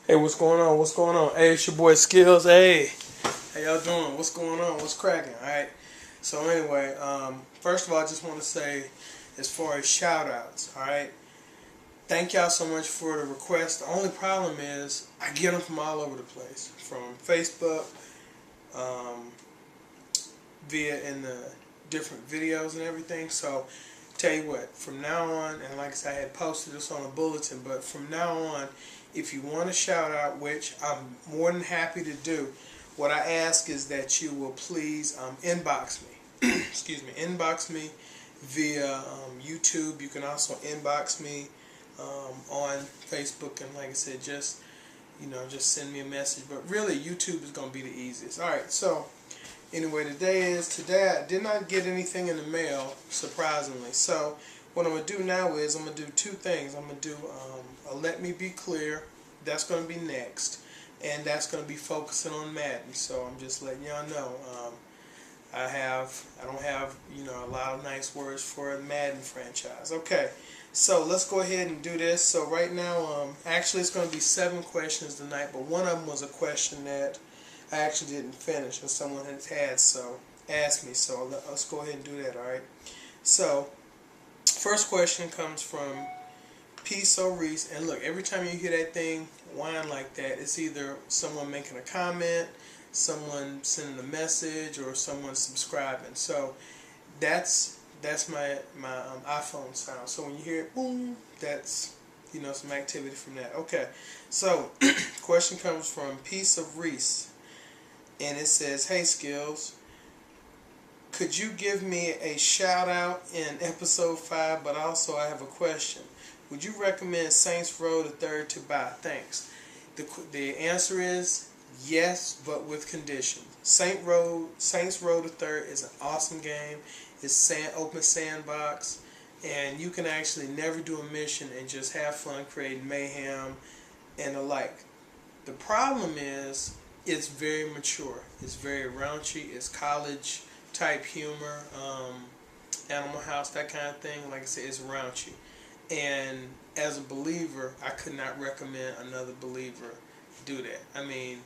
Hey, what's going on? What's going on? Hey, it's your boy Skills. Hey, how y'all doing? What's going on? What's cracking? All right. So anyway, first of all, I just want to say, as far as shout outs, all right. Thank y'all so much for the request. The only problem is I get them from all over the place, from Facebook, um, via in the different videos and everything. So tell you what, from now on, and like I said, I had posted this on a bulletin, but from now on, if you want a shout out, which I'm more than happy to do, what I ask is that you will please inbox me. Excuse me, inbox me via YouTube. You can also inbox me on Facebook, and like I said, just just send me a message. But really, YouTube is going to be the easiest. All right, so anyway, today I did not get anything in the mail, surprisingly. So what I'm going to do now is I'm going to do two things. I'm going to do a Let Me Be Clear. That's going to be next. And that's going to be focusing on Madden. So I'm just letting y'all know. I don't have a lot of nice words for the Madden franchise. Okay, so let's go ahead and do this. So right now, actually it's going to be 7 questions tonight, but one of them was a question that I actually didn't finish, and someone has asked me. So let's go ahead and do that. All right. So first question comes from Piso Reese, and look, every time you hear that thing whine like that, it's either someone making a comment, someone sending a message, or someone subscribing. So that's my iPhone sound. So when you hear it, boom, that's some activity from that. Okay, so question comes from Piece of Reese, and it says, "Hey Skills, could you give me a shout out in episode 5? But also I have a question. Would you recommend Saints Row the Third to buy? Thanks." The answer is yes, but with conditions. Saints Row the Third is an awesome game. It's open sandbox, and you can actually never do a mission and just have fun creating mayhem and the like. The problem is it's very mature. It's very raunchy. It's college type humor, Animal House, that kind of thing. Like I said, it's raunchy. And as a believer, I could not recommend another believer do that. I mean,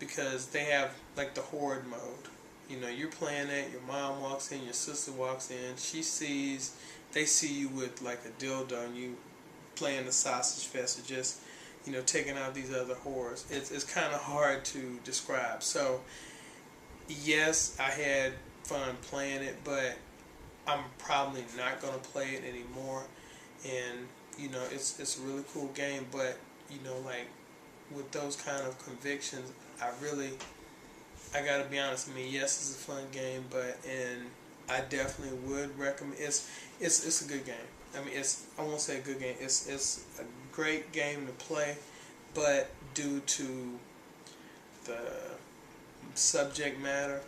because they have like the horde mode. You're playing that, your mom walks in, your sister walks in, they see you with like a dildo and you playing the sausage fest, or just, taking out these other hordes. It's kind of hard to describe. So, yes, I had fun playing it, but I'm probably not going to play it anymore. And it's a really cool game, but like with those kind of convictions, I gotta be honest. I mean, yes, it's a fun game, and I definitely would recommend. It's a good game. I mean, I won't say a good game. It's a great game to play, but due to the subject matter,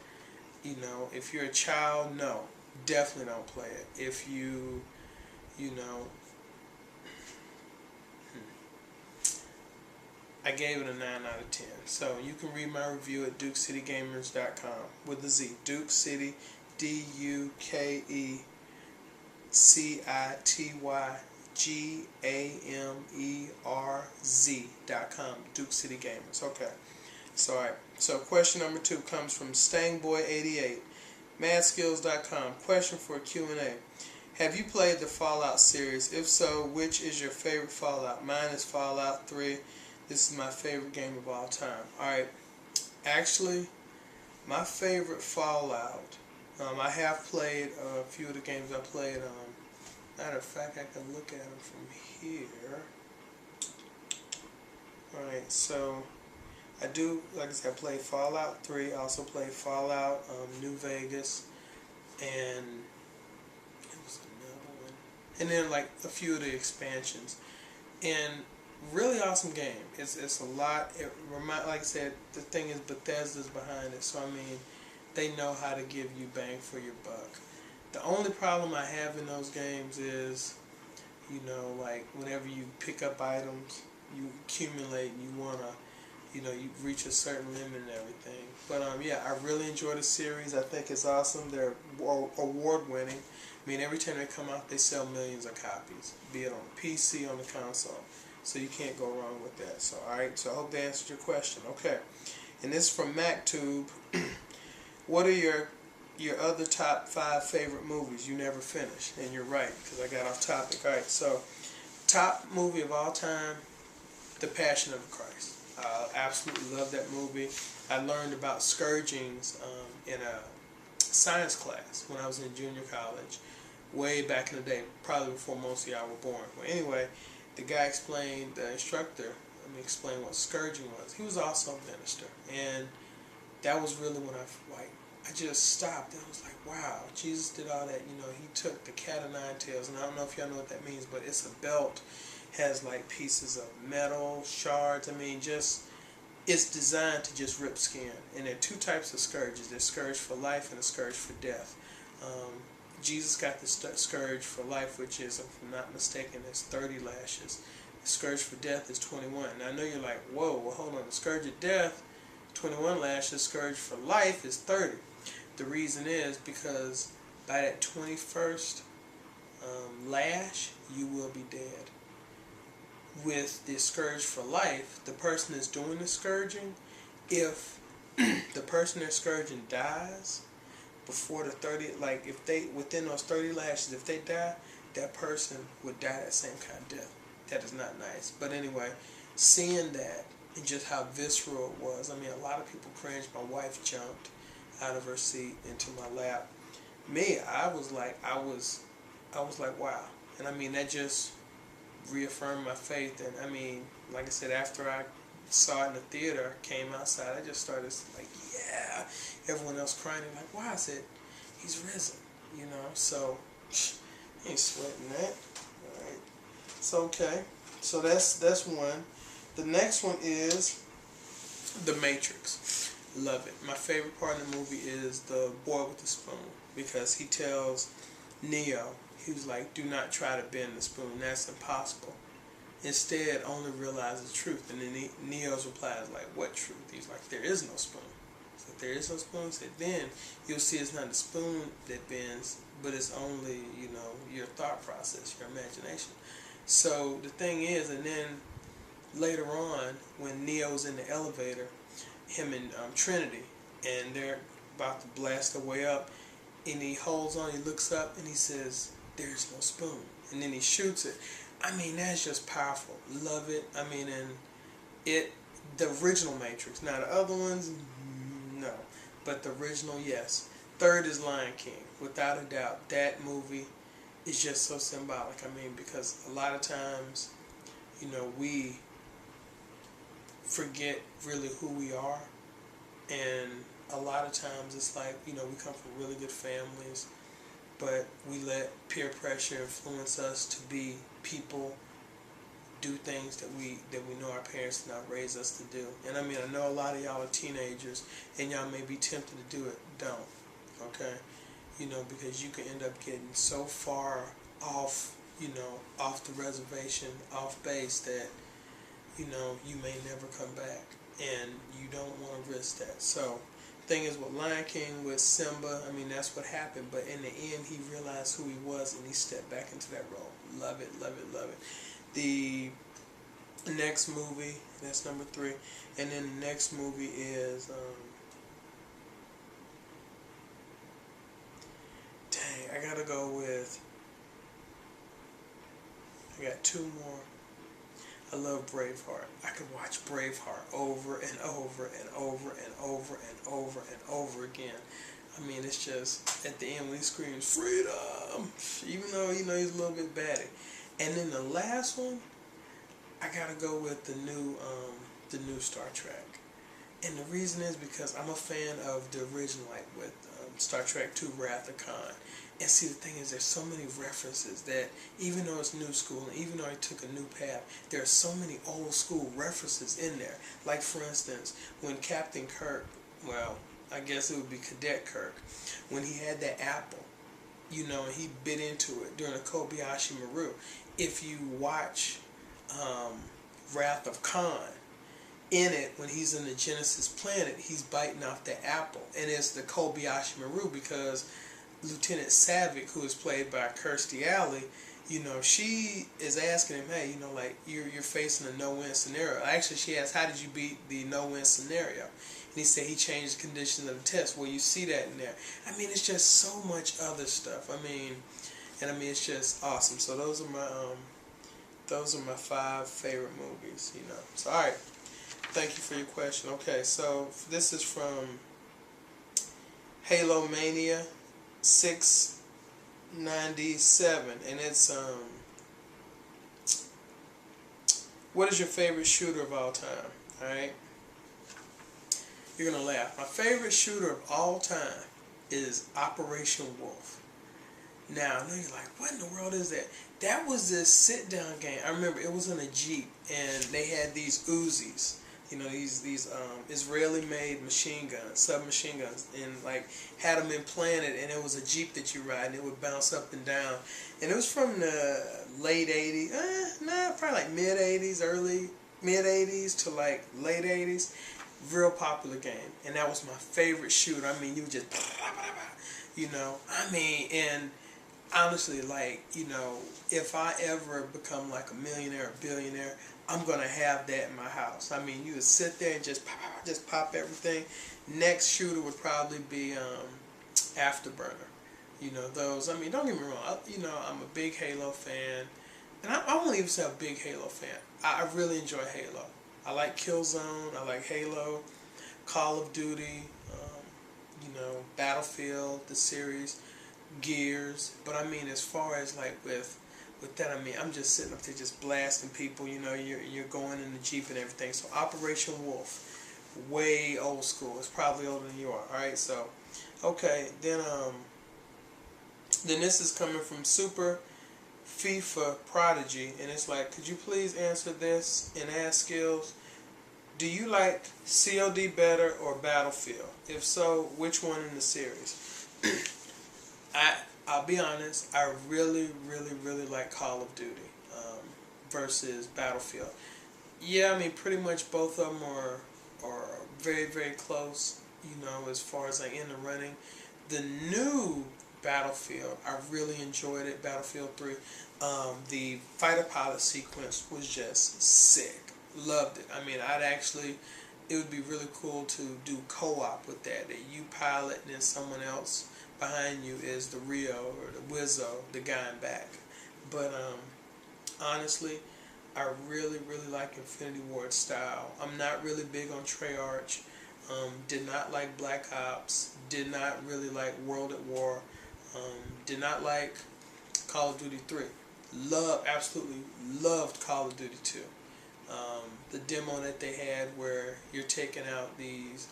if you're a child, no, definitely don't play it. If you I gave it a 9 out of 10. So you can read my review at DukeCityGamers.com with a Z. Duke City, DukeCityGamerz.com. Duke City Gamers. Okay. So alright. So question number 2 comes from Stangboy88. MadSkills.com. Question for a Q&A. Have you played the Fallout series? If so, which is your favorite Fallout? Mine is Fallout 3. This is my favorite game of all time. Alright, actually, my favorite Fallout, I have played a few of the games I played. Matter of fact, I can look at them from here. Alright, so I do, like I said, I played Fallout 3. I also played Fallout New Vegas, and it was another one. And then like a few of the expansions. And really awesome game. It's a lot. Like I said, the thing is Bethesda's behind it, so I mean, they know how to give you bang for your buck. The only problem I have in those games is, like whenever you pick up items, you accumulate, and you wanna, you reach a certain limit and everything. But yeah, I really enjoy the series. I think it's awesome. They're award winning. I mean, every time they come out, they sell millions of copies, be it on the PC, on the console. So you can't go wrong with that. So alright, so I hope that answered your question. Okay. And this is from MacTube. What are your other top 5 favorite movies you never finished? And you're right, because I got off topic. Alright, so top movie of all time, The Passion of the Christ. I absolutely love that movie. I learned about scourgings in a science class when I was in junior college, way back in the day, probably before most of y'all were born. Well, anyway, the guy explained, the instructor, explained what scourging was. He was also a minister, and that was really when I just stopped and I was like, wow, Jesus did all that. He took the cat of nine tails, and I don't know if y'all know what that means, but it's a belt, has like pieces of metal, shards. It's designed to just rip skin. And there are 2 types of scourges. There's scourge for life and a scourge for death. Jesus got the scourge for life, which is, if I'm not mistaken, is 30 lashes. The scourge for death is 21. Now I know you're like, whoa, well, hold on. The scourge of death, 21 lashes. Scourge for life is 30. The reason is because by that 21st lash, you will be dead. With the scourge for life, the person that's doing the scourging, if the person they're scourging dies before the 30, like if they, within those 30 lashes, if they die, that person would die that same kind of death. That is not nice. But anyway, seeing that and just how visceral it was, a lot of people cringed. My wife jumped out of her seat into my lap. Me, I was like, wow. And that just reaffirmed my faith. And like I said, after I saw it in the theater, came outside, I just started like, yeah. Everyone else crying, and like, wow. I said, he's risen, so ain't sweating that. All right. So okay, so that's one. The next one is The Matrix. Love it. My favorite part of the movie is the boy with the spoon, because he tells Neo, he was like, do not try to bend the spoon. That's impossible. Instead, only realize the truth. And then Neo's reply is like, what truth? He's like, there is no spoon. So if there is no spoon, he said, then you'll see it's not the spoon that bends, but it's only, your thought process, your imagination. So the thing is, and then later on, when Neo's in the elevator, him and Trinity, and they're about to blast their way up, and he holds on, he looks up, and he says, there's no spoon. And then he shoots it. That's just powerful. Love it. And the original Matrix. Now, the other ones, no. But the original, yes. Third is Lion King. Without a doubt, that movie is just so symbolic. Because a lot of times, we forget really who we are. And a lot of times it's like, we come from really good families, but we let peer pressure influence us to be people, do things that we know our parents did not raise us to do. And I know a lot of y'all are teenagers, and y'all may be tempted to do it. Don't. Okay? Because you can end up getting so far off, off the reservation, off base, that, you may never come back. And you don't want to risk that. So, thing is, with Lion King, with Simba, that's what happened. But in the end, he realized who he was, and he stepped back into that role. Love it, love it, love it. The next movie, that's number 3. And then the next movie is, I gotta go with, I got 2 more. I love Braveheart. I could watch Braveheart over and over and over and over and over and over again. It's just, at the end when he screams, freedom! Even though, he's a little bit batty. And then the last one, I gotta go with the new Star Trek. And the reason is because I'm a fan of the original, like with Star Trek II, Wrath of Khan. And see, the thing is, there's so many references that, even though it's new school, and even though I took a new path, there are so many old school references in there. Like, for instance, when Captain Kirk, well, I guess it would be Cadet Kirk, when he had that apple, and he bit into it during the Kobayashi Maru. If you watch Wrath of Khan, in it, when he's in the Genesis planet, he's biting off the apple. And it's the Kobayashi Maru, because Lieutenant Savick, who is played by Kirstie Alley, you know, she is asking him, hey, you know, like you're facing a no-win scenario. Actually, she asked, how did you beat the no-win scenario? And he said he changed the conditions of the test. Well, you see that in there. I mean, it's just so much other stuff. I mean, it's just awesome. So those are my 5 favorite movies. You know. So all right, thank you for your question. Okay, so this is from Halo Mania 697, and it's what is your favorite shooter of all time? All right, you're gonna laugh. My favorite shooter of all time is Operation Wolf. Now, I know you're like, what in the world is that? That was this sit-down game. I remember it was in a Jeep, and they had these Uzis. You know, these Israeli-made machine guns, submachine guns, and like had them implanted, and it was a Jeep that you ride, and it would bounce up and down. And it was from the late 80s, probably like mid-80s, early mid-80s to like late 80s. Real popular game, and that was my favorite shooter. I mean, you would just, you know, I mean, and honestly, like, you know, if I ever become like a millionaire or billionaire, I'm gonna have that in my house. I mean, you would sit there and just pop everything. Next shooter would probably be Afterburner. You know, those. I mean, don't get me wrong. You know, I'm a big Halo fan, and I won't even say a big Halo fan. I really enjoy Halo. I like Killzone. I like Halo, Call of Duty. You know, Battlefield, the series, Gears. But I mean, as far as like with that, I mean, I'm just sitting up there just blasting people. You know, you're going in the Jeep and everything. So Operation Wolf, way old school. It's probably older than you are. All right, so okay, then this is coming from Super FIFA Prodigy, and it's like, could you please answer this in Ask Skills? Do you like COD better or Battlefield? If so, which one in the series? I'll be honest, I really like Call of Duty versus Battlefield. Yeah, I mean, pretty much both of them are very close, you know, as far as like in the running. The new Battlefield, I really enjoyed it, Battlefield 3. The fighter pilot sequence was just sick. Loved it. I mean, it would be really cool to do co-op with that you pilot and then someone else behind you is the Rio or the Wizzo, the guy in back. But honestly, I really like Infinity Ward style. I'm not really big on Treyarch. Did not like Black Ops. Did not really like World at War. Did not like Call of Duty 3. Absolutely loved Call of Duty 2. The demo that they had where you're taking out these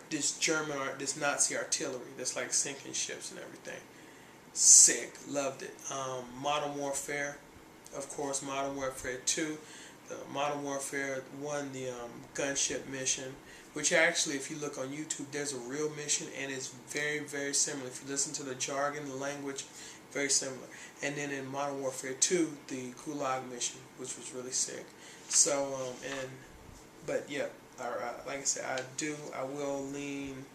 this Nazi artillery that's like sinking ships and everything. Sick, loved it. Modern Warfare, of course, Modern Warfare 2. The Modern Warfare 1, the gunship mission, which actually, if you look on YouTube, there's a real mission, and it's very similar. If you listen to the jargon, the language, very similar. And then in Modern Warfare 2, the Gulag mission, which was really sick. So, but yeah, like I said, I will lean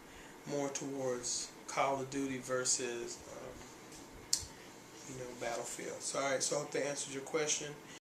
more towards Call of Duty versus, Battlefield. So, alright, so I hope that answers your question.